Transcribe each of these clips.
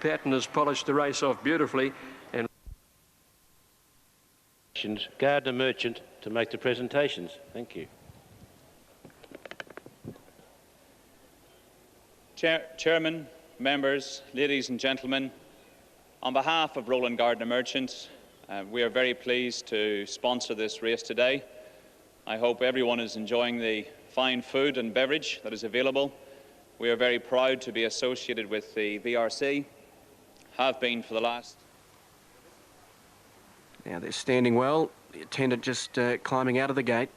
Patton has polished the race off beautifully. And Gardner Merchant to make the presentations. Thank you. Chairman, members, ladies and gentlemen, on behalf of Roland Gardner Merchant, we are very pleased to sponsor this race today. I hope everyone is enjoying the fine food and beverage that is available. We are very proud to be associated with the VRC, have been for the last... Now they're standing well. The attendant just climbing out of the gate.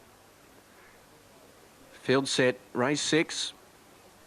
Field set, race 6.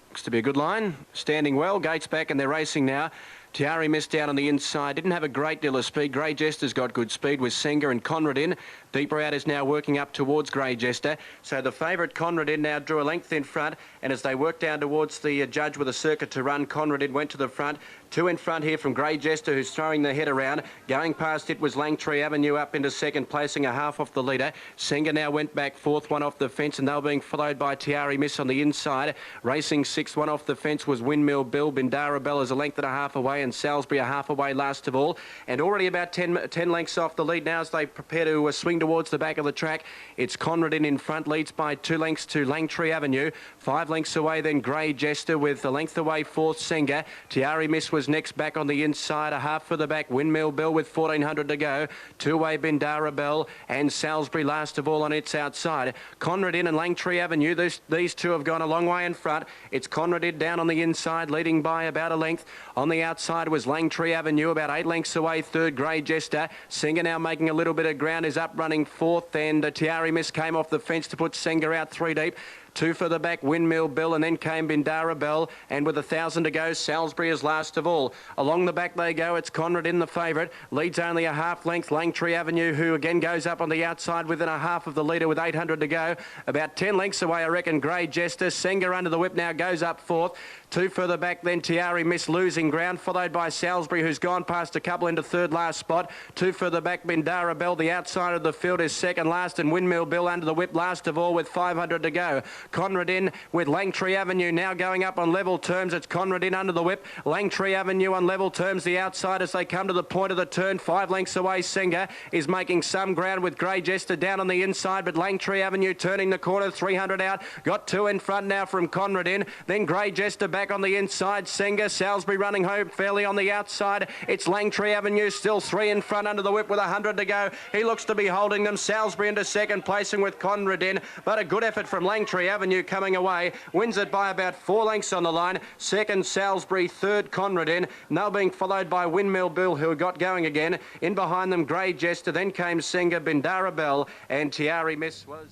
Looks to be a good line. Standing well, gates back and they're racing now. Tiari missed out on the inside. Didn't have a great deal of speed. Grey Jester's got good speed with Senga and Conrad in. Deeper out is now working up towards Grey Jester. So the favourite Conrad in now drew a length in front. And as they worked down towards the judge with a circuit to run, Conrad in went to the front. 2 in front here from Grey Jester, who's throwing the head around. Going past it was Langtree Avenue up into second, placing a half off the leader. Senga now went back fourth, 1 off the fence, and they were being followed by Tiari Miss on the inside. Racing 6th, 1 off the fence was Windmill Bill. Bindara Bell is a length and a half away, and Salisbury a half away last of all. And already about 10 lengths off the lead now as they prepare to swing towards the back of the track. It's Conrad in front, leads by 2 lengths to Langtree Avenue. 5 lengths away then Grey Jester with a length away fourth Senga. Tiari Miss was next back on the inside, a half for the back. Windmill Bill with 1400 to go. 2-way Bindara Bell and Salisbury last of all on its outside. Conrad in and Langtree Avenue. These two have gone a long way in front. It's Conrad in down on the inside, leading by about a length. On the outside was Langtree Avenue, about 8 lengths away. Third, Grey Jester. Senga now making a little bit of ground, is up running fourth, and Tiari Miss came off the fence to put Senga out 3 deep. 2 for the back, Windmill Bill, and then came Bindara Bell, and with 1,000 to go, Salisbury is last of all. Along the back they go, it's Conrad in the favourite, leads only a half length, Langtree Avenue, who again goes up on the outside within a half of the leader with 800 to go. About 10 lengths away, I reckon, Grey Jester. Senga under the whip now goes up fourth. 2 further back, then Tiari Miss losing ground, followed by Salisbury, who's gone past a couple into third last spot. 2 further back, Bindara Bell, the outside of the field, is second last, and Windmill Bill under the whip last of all with 500 to go. Conrad in with Langtree Avenue now going up on level terms. It's Conrad in under the whip. Langtree Avenue on level terms. The outside as they come to the point of the turn. 5 lengths away, Senga is making some ground with Grey Jester down on the inside, but Langtree Avenue turning the corner, 300 out. Got 2 in front now from Conrad in. Then Grey Jester back on the inside. Senga, Salisbury running home fairly on the outside. It's Langtree Avenue still 3 in front under the whip with 100 to go. He looks to be holding them. Salisbury into second, placing with Conrad in, but a good effort from Langtree Avenue coming away. Wins it by about 4 lengths on the line. Second, Salisbury. Third, Conrad in. Now being followed by Windmill Bill, who got going again. In behind them, Grey Jester. Then came Senga, Bindara Bell, and Tiari Miss was...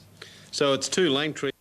So it's 2 Langtree.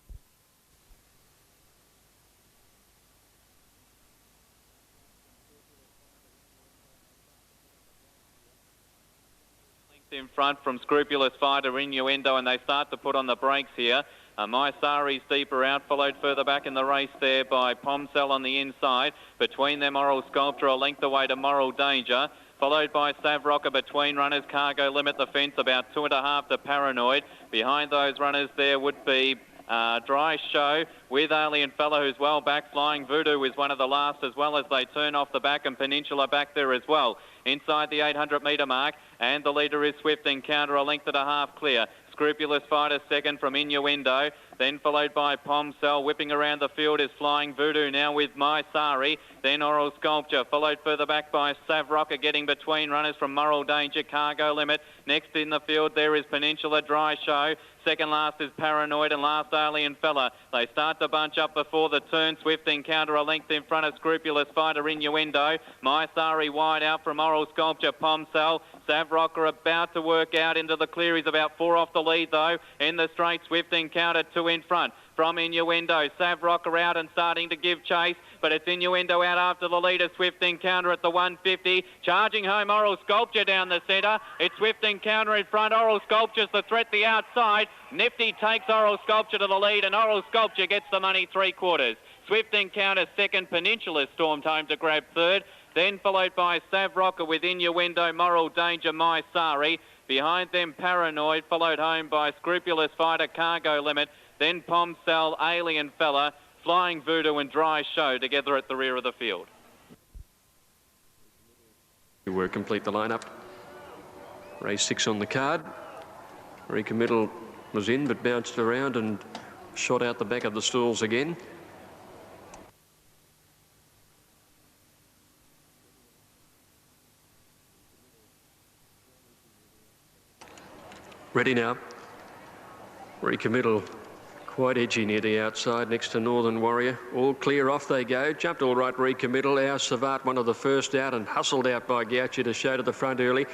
In front from Scrupulous Fighter, Innuendo, and they start to put on the brakes here. My Sari's deeper out, followed further back in the race there by Pomcell on the inside. Between them, Oral Sculpture a length away to Moral Danger. Followed by Savrocker between runners, Cargo Limit the fence, about 2.5 to Paranoid. Behind those runners there would be Dry Show with Alien Fella, who's well back. Flying Voodoo is one of the last, as well as they turn off the back, and Peninsula back there as well. Inside the 800 metre mark, and the leader is Swift Encounter, a length and a half clear. Scrupulous Fighter second from Innuendo, then followed by Pomcell. Whipping around the field is Flying Voodoo now with My Sari, then Oral Sculpture, followed further back by Savrocker, getting between runners from Moral Danger, Cargo Limit. Next in the field there is Peninsula, Dry Show. Second last is Paranoid, and last Alien Fella. They start to bunch up before the turn. Swift Encounter a length in front of Scrupulous Fighter, Innuendo. My Sari wide out from Oral Sculpture, Pomcell. Savrocker about to work out into the clear. He's about 4 off the lead though. In the straight, Swift Encounter 2 in front. From Innuendo, Savrocker out and starting to give chase, but it's Innuendo out after the leader. Swift Encounter at the 150, charging home Oral Sculpture down the centre. It's Swift Encounter in front. Oral Sculpture's the threat the outside. Nifty takes Oral Sculpture to the lead, and Oral Sculpture gets the money 3/4. Swift Encounter second, Peninsula stormed home to grab third. Then followed by Savrocker with Innuendo, Moral Danger, My Sari. Behind them, Paranoid, followed home by Scrupulous Fighter, Cargo Limit. Then Pomcell, Alien Fella, Flying Voodoo and Dry Show together at the rear of the field. to complete the lineup. Race 6 on the card. Recommittal was in but bounced around and shot out the back of the stalls again. Ready now. Recommittal quite edgy near the outside next to Northern Warrior. All clear, off they go. Jumped all right, Recommittal. Our Savate, one of the first out and hustled out by Gauchi to show to the front early.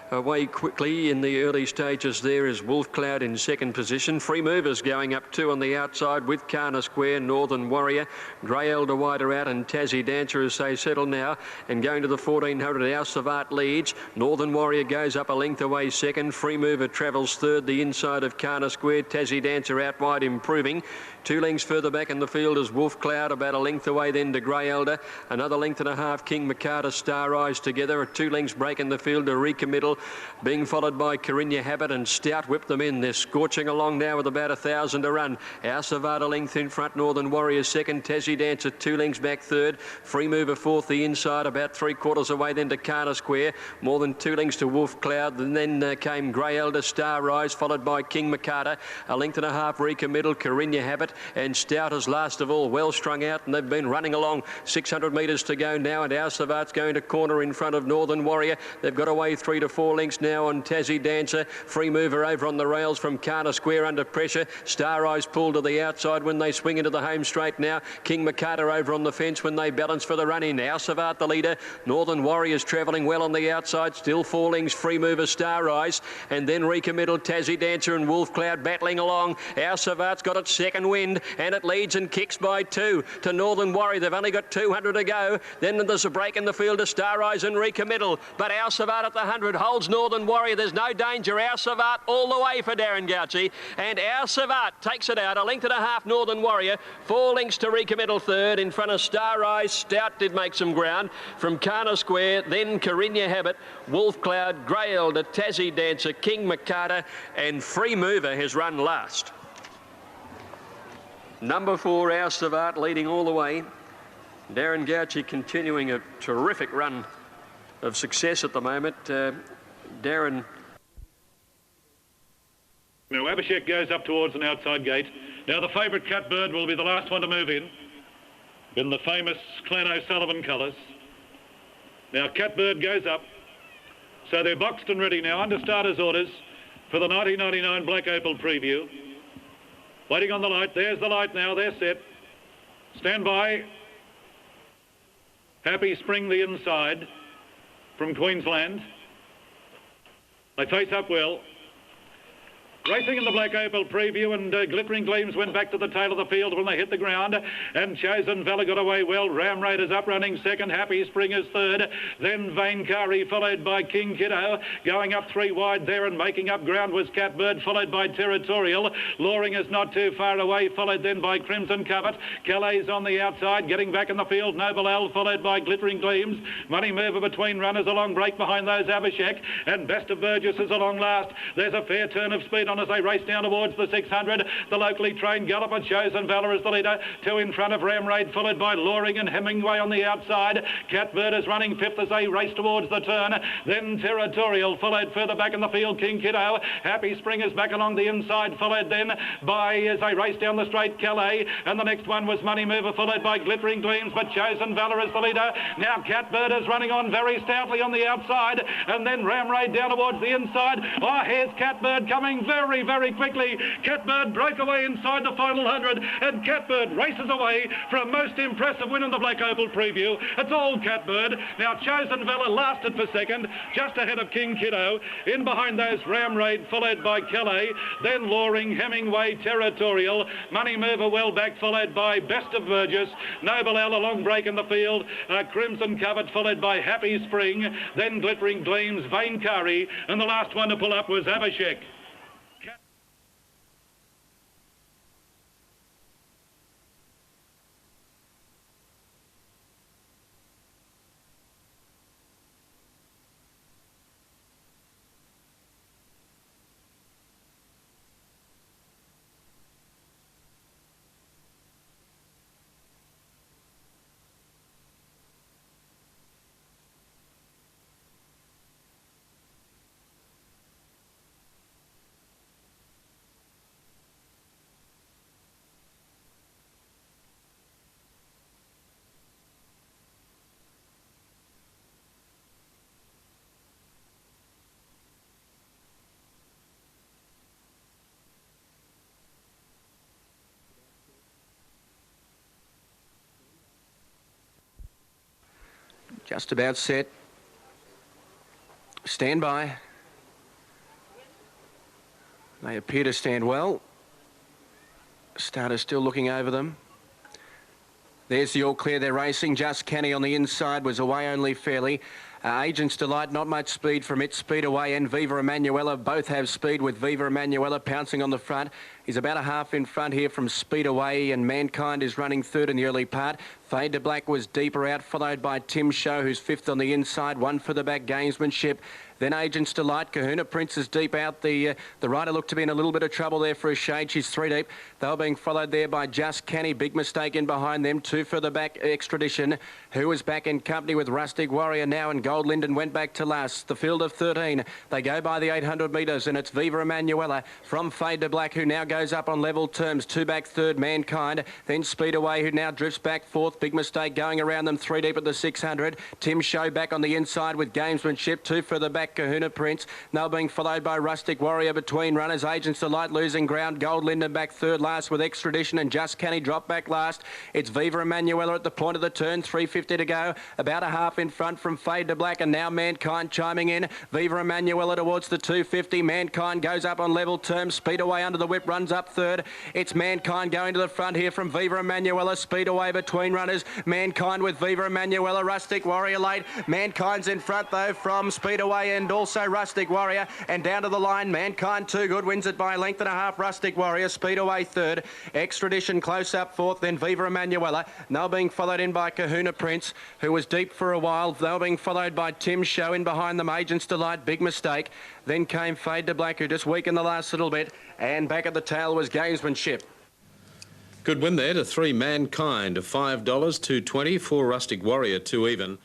Away quickly in the early stages there is Wolf Cloud in second position. Free Movers going up 2 on the outside with Kana Square, Northern Warrior, Grey Elder wider out and Tassie Dancer as they settle now. And going to the 1400, Our Savate leads. Northern Warrior goes up a length away second. Free Mover travels third, the inside of Kana Square. Tassie Dancer out wide improving. 2 lengths further back in the field is Wolf Cloud, about a length away then to Grey Elder. Another length and a half, King Makata, Star Eyes together. A 2 lengths break in the field to Recommittal, being followed by Carinya Habit, and Stout whipped them in. They're scorching along now with about 1,000 to run. Our Savate a length in front, Northern Warrior second, Tassie Dancer 2 lengths back third. Free Mover fourth, the inside, about 3/4 away then to Kana Square. More than 2 lengths to Wolf Cloud. And then came Grey Elder, Star Rise, followed by King Makata. A length and a half, Recommittal, Carinya Habit, and Stout is last of all, well strung out, and they've been running along. 600 metres to go now, and Our Savate's going to corner in front of Northern Warrior. They've got away 3 to 4 lengths now on Tassie Dancer. Free Mover over on the rails from Kana Square under pressure. Star Eyes pulled to the outside when they swing into the home straight now. King Makata over on the fence when they balance for the run in. Our Savate the leader. Northern Warrior's travelling well on the outside. Still 4 lengths, Free Mover, Star Eyes. And then Recommittal, Tassie Dancer and Wolf Cloud battling along. Our Savate's got its second wind and it leads and kicks by 2 to Northern Warrior. They've only got 200 to go. Then there's a break in the field to Star Eyes and Recommittal. But Our Savate at the 100 holds Northern Warrior. There's no danger. Our Savate all the way for Darren Gauchi. And Our Savate takes it out. A length and a half, Northern Warrior. 4 lengths to Recommittal third. In front of Star Eyes. Stout did make some ground from Kana Square. Then Carinya Habit, Wolf Cloud, Grey Elder, Tassie Dancer, King Makata, and Free Mover has run last. Number 4, Our Savate, leading all the way. Darren Gauchi continuing a terrific run of success at the moment. Darren. Now Abhishek goes up towards an outside gate. Now the favourite Catbird will be the last one to move in the famous Clan O'Sullivan colours. Now Catbird goes up. So they're boxed and ready now under starters' orders for the 1999 Black Opal preview. Waiting on the light. There's the light now. They're set. Stand by. Happy Spring the inside from Queensland. They face up well. Racing in the Black Opal preview, and Glittering Gleams went back to the tail of the field when they hit the ground, and Chosen Valor got away well. Ram Raiders up running second, Happy Spring is third, then Vainkari followed by King Kiddo. Going up 3 wide there and making up ground was Catbird, followed by Territorial. Loring is not too far away, followed then by Crimson Covet. Calais on the outside, getting back in the field. Noble L followed by Glittering Gleams. Money Mover between runners, a long break behind those Abhishek, and Best of Burgess is along last. There's a fair turn of speed on as they race down towards the 600. The locally trained Galloper, Chosen Valor is the leader. 2 in front of Ram Raid, followed by Loring and Hemingway on the outside. Catbird is running 5th as they race towards the turn. Then Territorial, followed further back in the field, King Kiddo. Happy Spring is back along the inside, followed then by, as they race down the straight, Calais. And the next one was Money Mover, followed by Glittering Gleams, but Chosen Valor is the leader. Now Catbird is running on very stoutly on the outside, and then Ram Raid down towards the inside. Oh, here's Catbird coming very, very quickly. Catbird broke away inside the final 100, and Catbird races away for a most impressive win in the Black Opal preview. It's all Catbird. Now Chosen Valor lasted for second, just ahead of King Kiddo. In behind those Ram Raid, followed by Calais, then Loring, Hemingway, Territorial, Money Mover well back, followed by Best of Burgess, Noble L, a long break in the field, Crimson Covet, followed by Happy Spring, then Glittering Gleams, Vainkari, and the last one to pull up was Abhishek. Just about set. Stand by. They appear to stand well. Starter still looking over them. There's the all clear. They're racing. Just Canny on the inside was away only fairly. Agent's Delight, not much speed from it. Speed Away and Viva Emanuela both have speed, with Viva Emanuela pouncing on the front. He's about a half in front here from Speed Away, and Mankind is running third in the early part. Fade to Black was deeper out, followed by Tim Show, who's fifth on the inside. One for the back, Gamesmanship. Then Agent's Delight. Kahuna Prince is deep out. The rider looked to be in a little bit of trouble there for a shade. She's three deep. They were being followed there by Just Canny. Big mistake in behind them. Two further back, Extradition, who was back in company with Rustic Warrior now, and Gold Linden went back to last. The field of 13. They go by the 800 metres, and it's Viva Emanuela from Fade to Black, who now goes up on level terms. Two back third, Mankind. Then Speed Away, who now drifts back fourth. Big mistake going around them. Three deep at the 600. Tim Show back on the inside with Gamesmanship. Two further back, Kahuna Prince. Now being followed by Rustic Warrior between runners. Agents Delight losing ground. Gold Linden back third last with Extradition, and Just Canny drop back last. It's Viva Emanuela at the point of the turn. 350 to go. About a half in front from Fade to Black, and now Mankind chiming in. Viva Emanuela towards the 250. Mankind goes up on level terms. Speed Away under the whip runs up third. It's Mankind going to the front here from Viva Emanuela. Speed Away between runners. Mankind with Viva Emanuela. Rustic Warrior late. Mankind's in front though from Speed Away and also Rustic Warrior. And down to the line, Mankind too good. Wins it by a length and a half. Rustic Warrior. Speed Away third. Extradition close up fourth. Then Viva Emanuela. Now being followed in by Kahuna Prince, who was deep for a while. They were being followed by Tim Show in behind them. Agents Delight. Big mistake. Then came Fade to Black, who just weakened the last little bit. And back at the tail was Gamesmanship. Good win there to 3 Mankind, $5, $2.20, 4 Rustic Warrior, 2 even.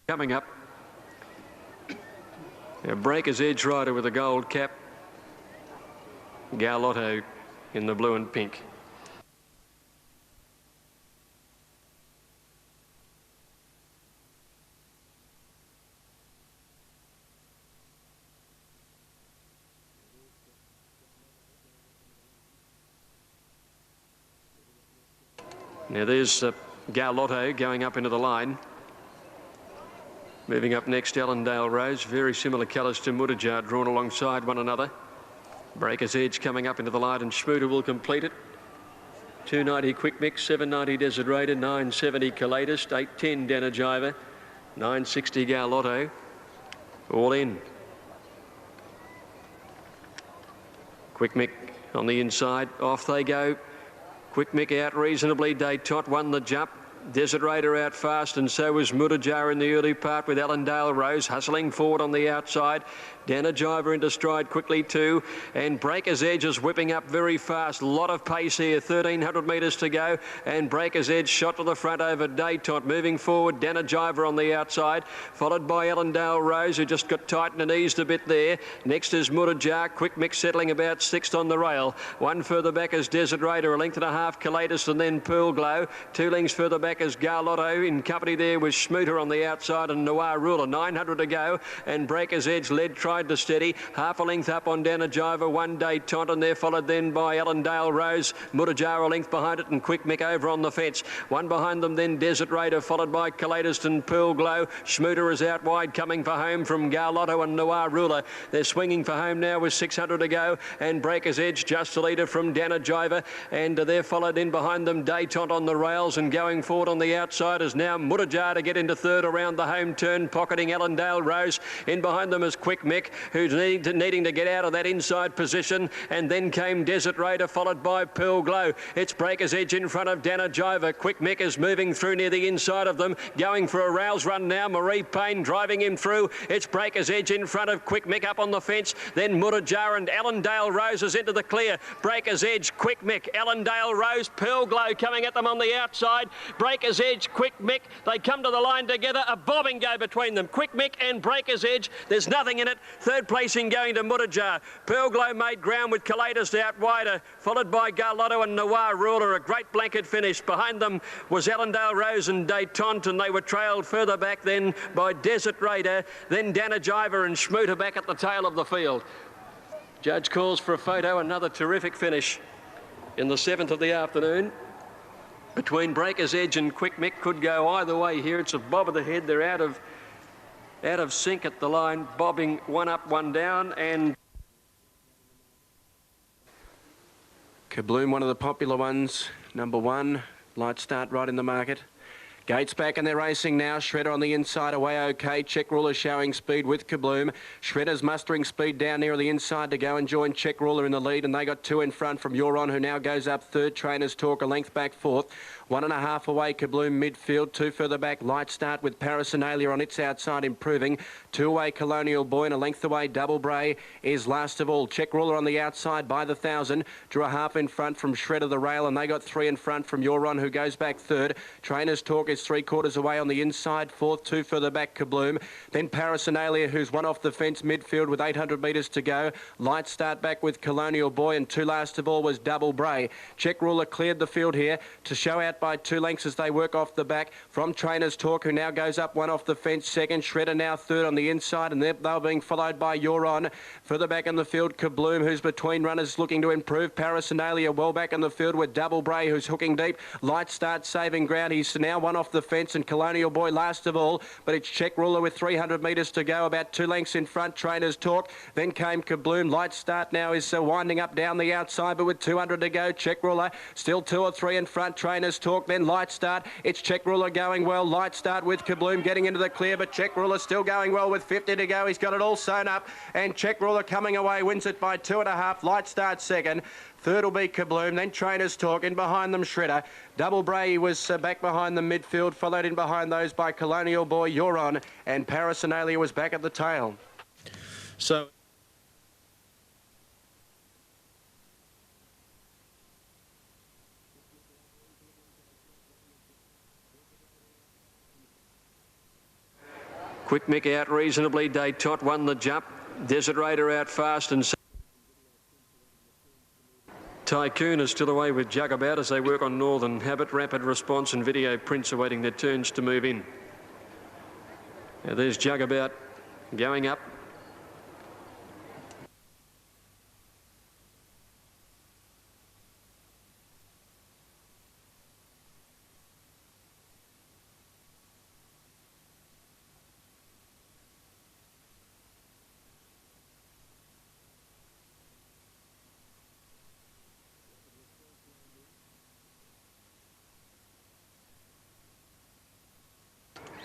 Coming up, a Breaker's Edge rider with a gold cap. Galotto in the blue and pink. Now there's Galotto going up into the line. Moving up next, Allendale Rose. Very similar colours to Mutajar, drawn alongside one another. Breaker's Edge coming up into the line, and Schmuter will complete it. 290 Quick Mix, 790 Desiderator, 970 Calatus, 810 Danajiva, 960 Galotto. All in. Quick Mick on the inside. Off they go. Quick Mick out reasonably. Daytot won the jump. Desiderator out fast, and so was Mutajar in the early part, with Allendale Rose hustling forward on the outside. Danajiva into stride quickly too, and Breaker's Edge is whipping up very fast. A lot of pace here, 1,300 metres to go, and Breaker's Edge shot to the front over Daytot. Moving forward, Danajiva on the outside, followed by Allendale Rose, who just got tightened and eased a bit there. Next is Mutajar. Quick Mix settling about sixth on the rail. One further back is Desiderator, a length and a half Calatus, and then Pearl Glow. 2 lengths further back back as Garlotto in company there with Schmooter on the outside and Noir Ruler. 900 to go, and Breaker's Edge led, tried to steady. Half a length up on Danajiva, One Day Taunton there, followed then by Allendale Rose. Mutajar a length behind it, and Quick Mick over on the fence. One behind them then Desert Raider, followed by Kaladiston, Pearl Glow. Schmooter is out wide, coming for home from Garlotto and Noir Ruler. They're swinging for home now with 600 to go, and Breaker's Edge just a leader from Danajiva, and they're followed in behind them Daytont on the rails, and going forward on the outside is now Mutajar to get into third around the home turn, pocketing Allendale Rose. In behind them is Quick Mick, who's needing to get out of that inside position, and then came Desert Raider, followed by Pearl Glow. It's Breaker's Edge in front of Danajiva. Quick Mick is moving through near the inside of them, going for a rails run now. Marie Payne driving him through. It's Breaker's Edge in front of Quick Mick up on the fence, then Mutajar and Allendale Rose is into the clear. Breaker's Edge, Quick Mick, Allendale Rose, Pearl Glow coming at them on the outside. Breaker's Edge, Quick Mick, they come to the line together. A bobbing go between them. Quick Mick and Breaker's Edge, there's nothing in it. Third placing going to Mutajar. Pearl Glow made ground with Kaladis out wider, followed by Garlotto and Noir Ruler. A great blanket finish. Behind them was Allendale Rose and Daytont, and they were trailed further back then by Desert Raider, then Danajiva and Schmooter back at the tail of the field. Judge calls for a photo. Another terrific finish in the 7th of the afternoon. Between Breaker's Edge and Quick Mick, could go either way here. It's a bob of the head. They're out of sync at the line, bobbing one up, one down, and Kabloom, one of the popular ones. Number 1, Light Start right in the market. Gates back and they're racing now. Shredder on the inside, away okay. Check Ruler showing speed with Kabloom. Shredder's mustering speed down near the inside to go and join Check Ruler in the lead, and they got 2 in front from Euron, who now goes up third. Trainer's Talk a length back fourth. 1.5 away, Kabloom midfield. 2 further back, Light Start with Paraphernalia on its outside improving. 2 away, Colonial Boy, and a length away, Double Bray is last of all. Check Ruler on the outside by the 1,000. Drew a half in front from Shredder the rail, and they got 3 in front from Euron, who goes back third. Trainer's Talk is 3/4 away on the inside. Fourth, 2 further back, Kabloom. Then Paraphernalia, who's one off the fence midfield with 800 metres to go. Light Start back with Colonial Boy, and 2 last of all was Double Bray. Check Ruler cleared the field here to show out by 2 lengths as they work off the back from Trainer's Talk, who now goes up 1 off the fence second. Shredder now third on the inside, and they're being followed by Euron. Further back in the field, Kabloom, who's between runners looking to improve. Paraphernalia well back in the field with Double Bray, who's hooking deep. Light Start saving ground. He's now 1 off the fence, and Colonial Boy last of all, but it's Check Ruler with 300 metres to go, about 2 lengths in front. Trainer's Talk, then came Kabloom. Light Start now is winding up down the outside, but with 200 to go. Check Ruler still 2 or 3 in front. Trainer's Talk, then Light Start. It's Check Ruler going well. Light Start with Kabloom getting into the clear, but Check Ruler still going well with 50 to go. He's got it all sewn up, and Check Ruler coming away wins it by 2.5. Light Start second. Third will be Kabloom, then Trainer's Talk, in behind them Shredder. Double Bray was back behind the midfield, followed in behind those by Colonial Boy, Euron, and Paraphernalia was back at the tail. So Quick Mick out reasonably. Daytont won the jump. Desert Raider out fast, and Tycoon is still away with Jugabout as they work on Northern Habit. Rapid Response and Video Prints awaiting their turns to move in. Now there's Jugabout going up.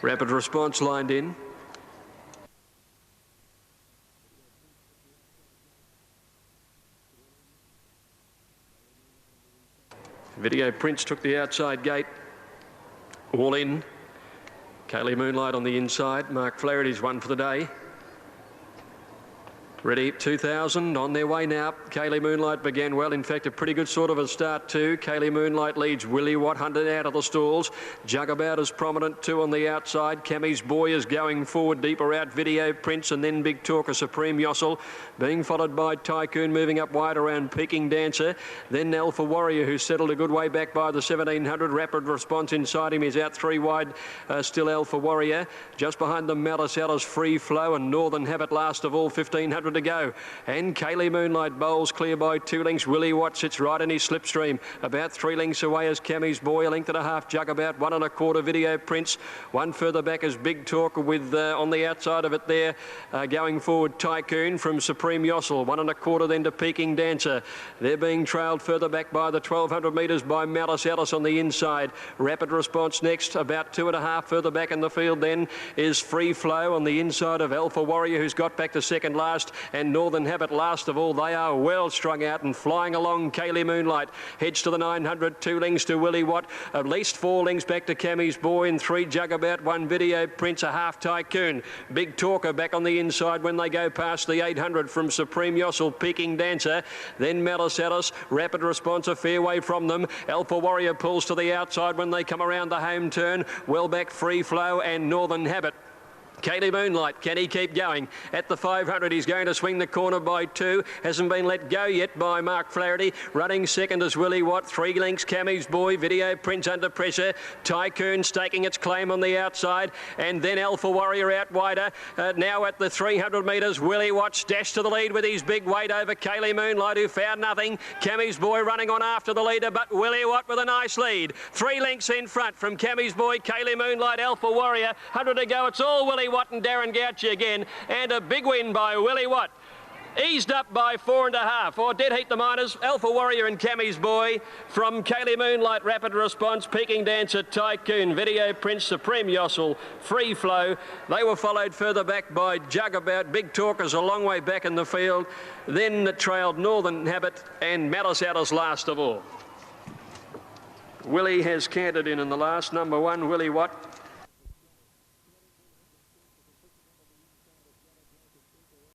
Rapid Response lined in. Video Prints took the outside gate. All in. Kaylee Moonlight on the inside. Mark Flaherty's one for the day. Ready, 2000 on their way now. Kaylee Moonlight began well. In fact, a pretty good sort of a start too. Kaylee Moonlight leads Willie Watt, hunted out of the stalls. Jugabout is prominent too on the outside. Cammy's Boy is going forward, deeper out. Video Prince and then Big Talker Supreme Yossel. Being followed by Tycoon, moving up wide around Peking Dancer. Then Alpha Warrior, who's settled a good way back by the 1700. Rapid Response inside him is out 3 wide. Still Alpha Warrior. Just behind them, Malice Alice, Free Flow and Northern Habit last of all, 1500 to go. And Kaylee Moonlight bowls clear by 2 lengths. Willie Watt sits right in his slipstream. About 3 lengths away is Cammy's Boy, a length and a half. Jugabout, 1 1/4 Video Prince. 1 further back is Big Talker with on the outside of it there going forward Tycoon from Supreme Yossel. 1 1/4 then to Peking Dancer. They're being trailed further back by the 1200 metres by Malice Alice on the inside. Rapid Response next. About 2 1/2 further back in the field then is Free Flow on the inside of Alpha Warrior, who's got back to second last, and Northern Habit last of all. They are well strung out and flying along. Kaylee Moonlight heads to the 900, 2 lengths to Willie Watt, at least 4 lengths back to Cammy's Boy, and 3 Jugabout, 1 Video Prince, a half Tycoon. Big Talker back on the inside when they go past the 800 from Supreme Yossel, Peking Dancer, then Malice Alice. Rapid Response a fair way from them. Alpha Warrior pulls to the outside when they come around the home turn. Well back Free Flow and Northern Habit. Kaylee Moonlight, can he keep going? At the 500, he's going to swing the corner by 2. Hasn't been let go yet by Mark Flaherty. Running second is Willie Watt. 3 lengths, Cammy's Boy. Video Prince under pressure. Tycoon staking its claim on the outside. And then Alpha Warrior out wider. Now at the 300 metres, Willie Watt dashed to the lead with his big weight over Kaylee Moonlight, who found nothing. Cammy's Boy running on after the leader, but Willie Watt with a nice lead. 3 lengths in front from Cammy's Boy, Kaylee Moonlight, Alpha Warrior. 100 to go. It's all Willie Watt and Darren Gauci again, and a big win by Willie Watt. Eased up by 4 1/2, or dead heat the minors. Alpha Warrior and Cammy's Boy from Kaylee Moonlight, Rapid Response, Peking Dancer, Tycoon, Video Prince, Supreme Yossel, Free Flow. They were followed further back by Jugabout. Big Talkers a long way back in the field. Then trailed Northern Habit and Malice Alice last of all. Willie has cantered in the last. Number 1, Willie Watt.